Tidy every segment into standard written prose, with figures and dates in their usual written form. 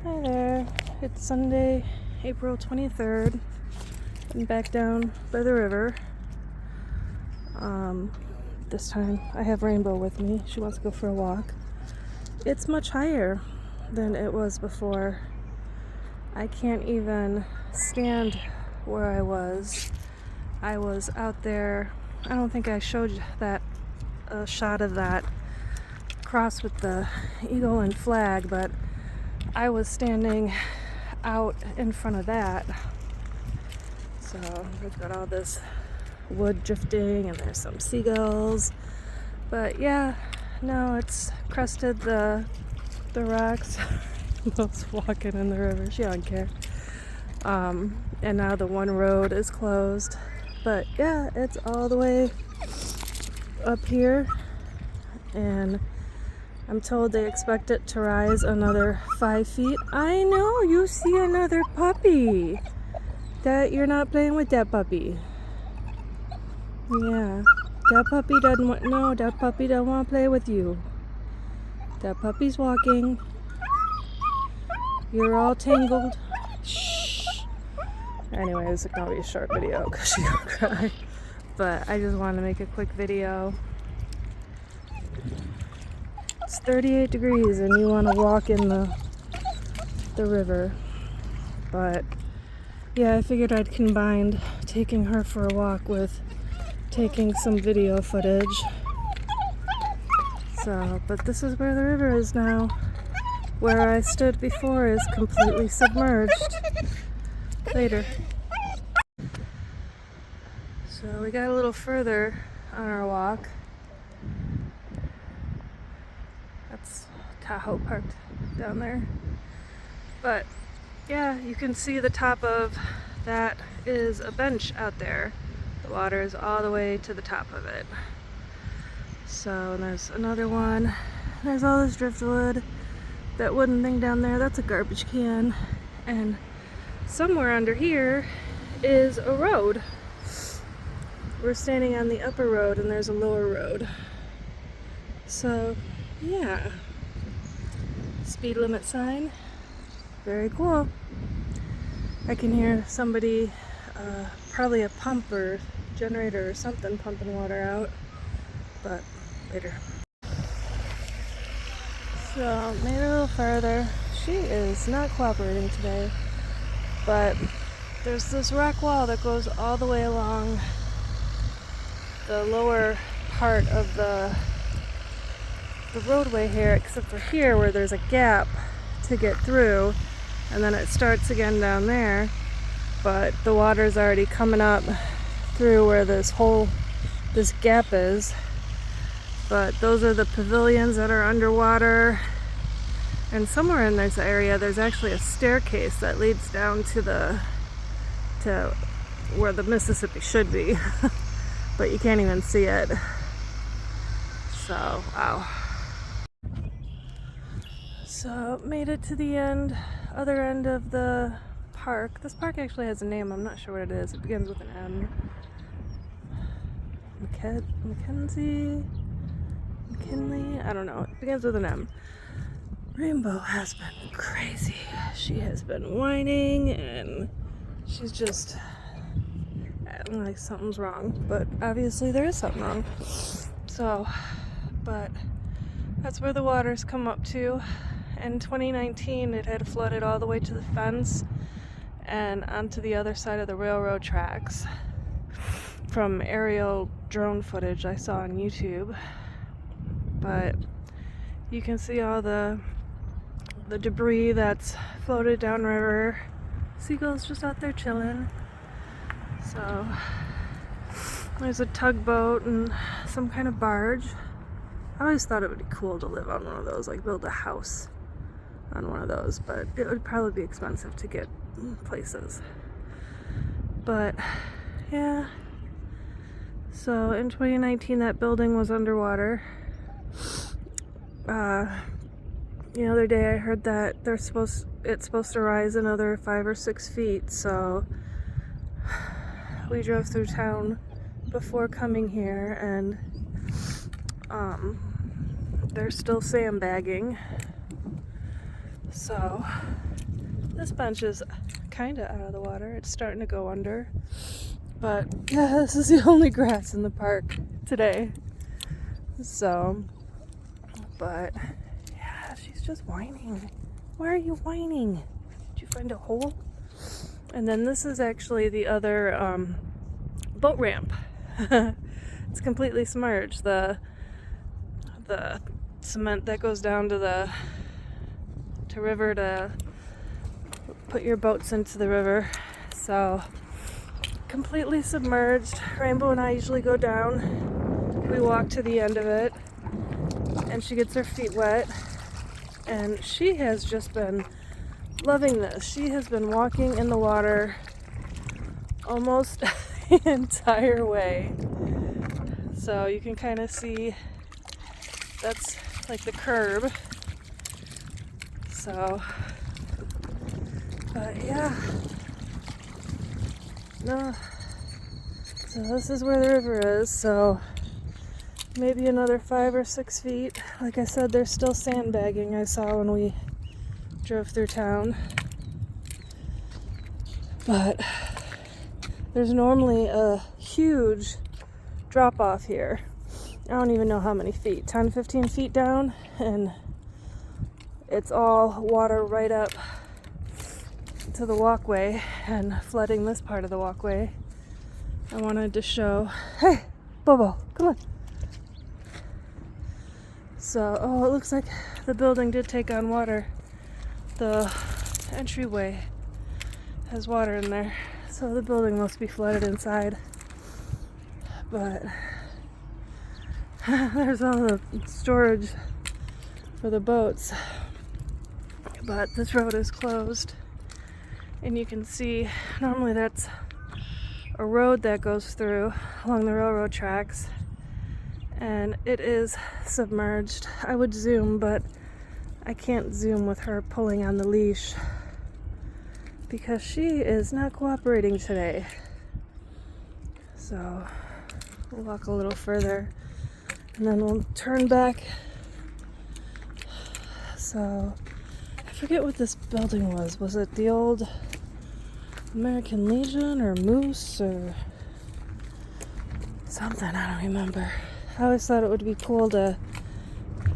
Hi there. It's Sunday, April 23rd. I'm back down by the river. This time I have Rainbow with me. She wants to go for a walk. It's much higher than it was before. I can't even stand where I was. I was out there. I don't think I showed that shot of that cross with the eagle and flag, but I was standing out in front of that. So we've got all this wood drifting and there's some seagulls. But yeah, no, it's crested the rocks. Mo's walking in the river. She don't care. And now the one road is closed. But yeah, it's all the way up here. And I'm told they expect it to rise another 5 feet. I know, you see another puppy. That you're not playing with that puppy. Yeah. That puppy doesn't want, no, that puppy doesn't want to play with you. That puppy's walking. You're all tangled. Shh. Anyway, this is gonna be a short video because she's gonna cry. But I just wanted to make a quick video. It's 38 degrees and you want to walk in the river. But yeah, I figured I'd combine taking her for a walk with taking some video footage. So, but this is where the river is now. Where I stood before is completely submerged. Later. So we got a little further on our walk. That's Tahoe parked down there. But yeah, you can see the top of that is a bench out there. The water is all the way to the top of it. So there's another one. There's all this driftwood. That wooden thing down there, that's a garbage can. And somewhere under here is a road. We're standing on the upper road and there's a lower road. So yeah. Speed limit sign. Very cool. I can hear somebody, probably a pump or generator or something pumping water out, but later. So, made it a little further. She is not cooperating today, but there's this rock wall that goes all the way along the lower part of the roadway here, except for here where there's a gap to get through, and then it starts again down there, but the water's already coming up through where this gap is. But those are the pavilions that are underwater, and somewhere in this area there's actually a staircase that leads down to where the Mississippi should be. But you can't even see it. So wow. So made it to the other end of the park. This park actually has a name, I'm not sure what it is. It begins with an M. McKinley? I don't know. It begins with an M. Rainbow has been crazy. She has been whining and she's just acting like something's wrong. But obviously there is something wrong. So, but that's where the water's come up to. In 2019 it had flooded all the way to the fence and onto the other side of the railroad tracks from aerial drone footage I saw on YouTube. But you can see all the debris that's floated downriver. Seagulls just out there chilling. So there's a tugboat and some kind of barge. I always thought it would be cool to live on one of those, like build a house on one of those, but it would probably be expensive to get places. But yeah, so in 2019 that building was underwater. The other day I heard that it's supposed to rise another 5 or 6 feet, so we drove through town before coming here and they're still sandbagging. So This bench is kind of out of the water. It's starting to go under. But yeah, this is the only grass in the park today. So, but yeah, she's just whining. Why are you whining? Did you find a hole? And then this is actually the other boat ramp. It's completely submerged. The cement that goes down to the river to put your boats into the river. So completely submerged. Rainbow and I usually go down. We walk to the end of it, and she gets her feet wet. And she has just been loving this. She has been walking in the water almost the entire way. So you can kind of see that's like the curb. So, but yeah. No. So this is where the river is. So maybe another 5 or 6 feet. Like I said, there's still sandbagging I saw when we drove through town. But there's normally a huge drop off here. I don't even know how many feet, 10, 15 feet down, and it's all water right up to the walkway and flooding this part of the walkway. I wanted to show, hey, Bobo, come on. So, oh, it looks like the building did take on water. The entryway has water in there, so the building must be flooded inside. But there's all the storage for the boats. But this road is closed, and you can see normally that's a road that goes through along the railroad tracks, and it is submerged. I would zoom, but I can't zoom with her pulling on the leash because she is not cooperating today. So we'll walk a little further and then we'll turn back. So I forget what this building was. Was it the old American Legion or Moose or something? I don't remember. I always thought it would be cool to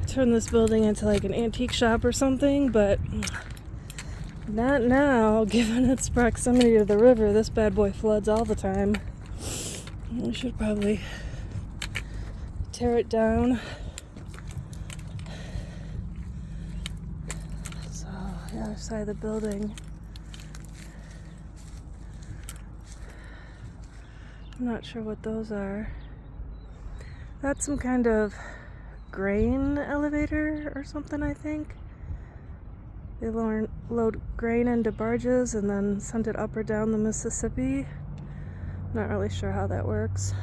turn this building into like an antique shop or something, but not now, given its proximity to the river. This bad boy floods all the time. We should probably tear it down. So, the other side of the building. I'm not sure what those are. That's some kind of grain elevator or something, I think. They load grain into barges and then send it up or down the Mississippi. Not really sure how that works.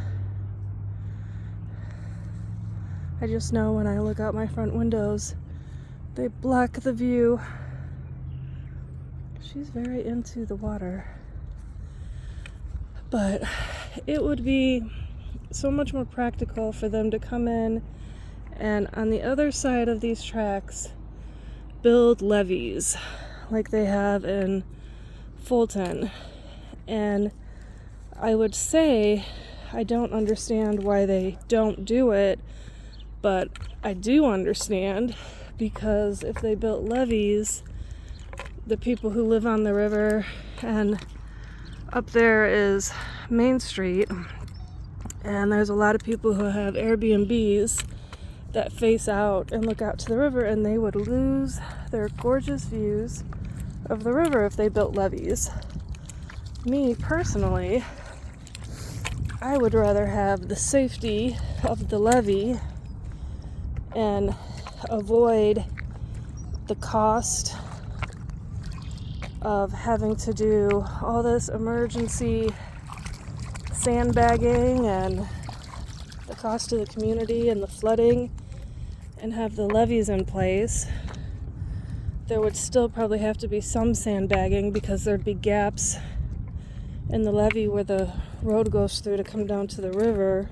I just know when I look out my front windows, they block the view. She's very into the water. But it would be so much more practical for them to come in and on the other side of these tracks build levees like they have in Fulton. And I would say I don't understand why they don't do it, but I do understand, because if they built levees, the people who live on the river, and up there is Main Street, and there's a lot of people who have Airbnbs that face out and look out to the river, and they would lose their gorgeous views of the river if they built levees. Me personally, I would rather have the safety of the levee and avoid the cost of having to do all this emergency sandbagging and the cost to the community and the flooding, and have the levees in place. There would still probably have to be some sandbagging because there'd be gaps in the levee where the road goes through to come down to the river.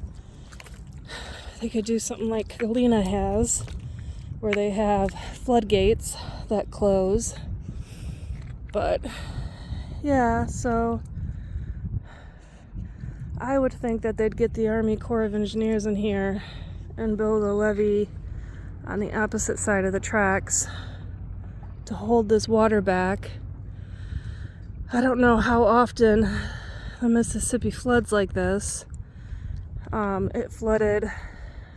They could do something like Galena has, where they have floodgates that close But yeah, so I would think that they'd get the Army Corps of Engineers in here and build a levee on the opposite side of the tracks to hold this water back. I don't know how often the Mississippi floods like this. It flooded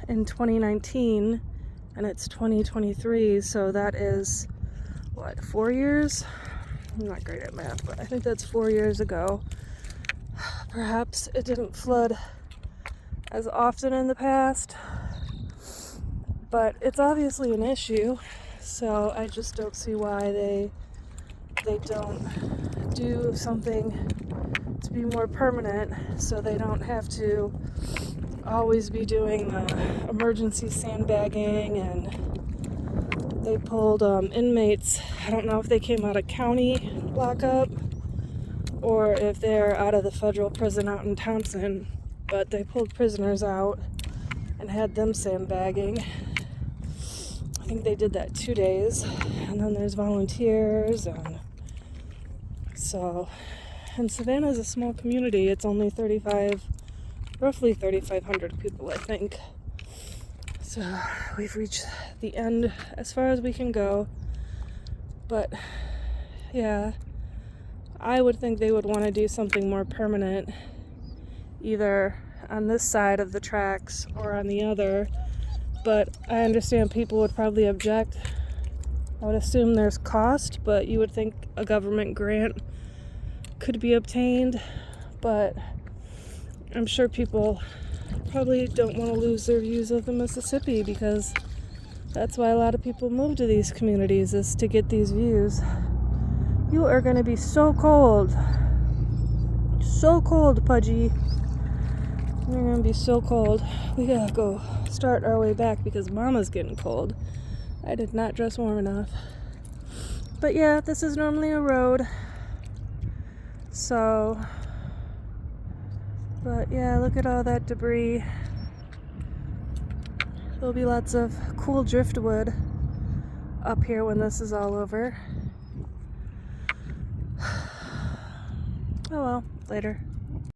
in 2019 and it's 2023, so that is, what, 4 years? I'm not great at math, but I think that's 4 years ago. Perhaps it didn't flood as often in the past, but it's obviously an issue, so I just don't see why they don't do something to be more permanent so they don't have to always be doing emergency sandbagging. And they pulled inmates. I don't know if they came out of county lockup or if they're out of the federal prison out in Thompson, but they pulled prisoners out and had them sandbagging. I think they did that 2 days, and then there's volunteers. And so, and Savannah is a small community. It's only roughly 3,500 people, I think. So we've reached the end as far as we can go. But yeah, I would think they would want to do something more permanent, either on this side of the tracks or on the other. But I understand people would probably object. I would assume there's cost, but you would think a government grant could be obtained. But I'm sure people probably don't want to lose their views of the Mississippi, because that's why a lot of people move to these communities, is to get these views. You are going to be so cold. So cold, Pudgy. You're going to be so cold. We gotta go start our way back because Mama's getting cold. I did not dress warm enough. But yeah, this is normally a road. So, but yeah, look at all that debris. There'll be lots of cool driftwood up here when this is all over. Oh well, later.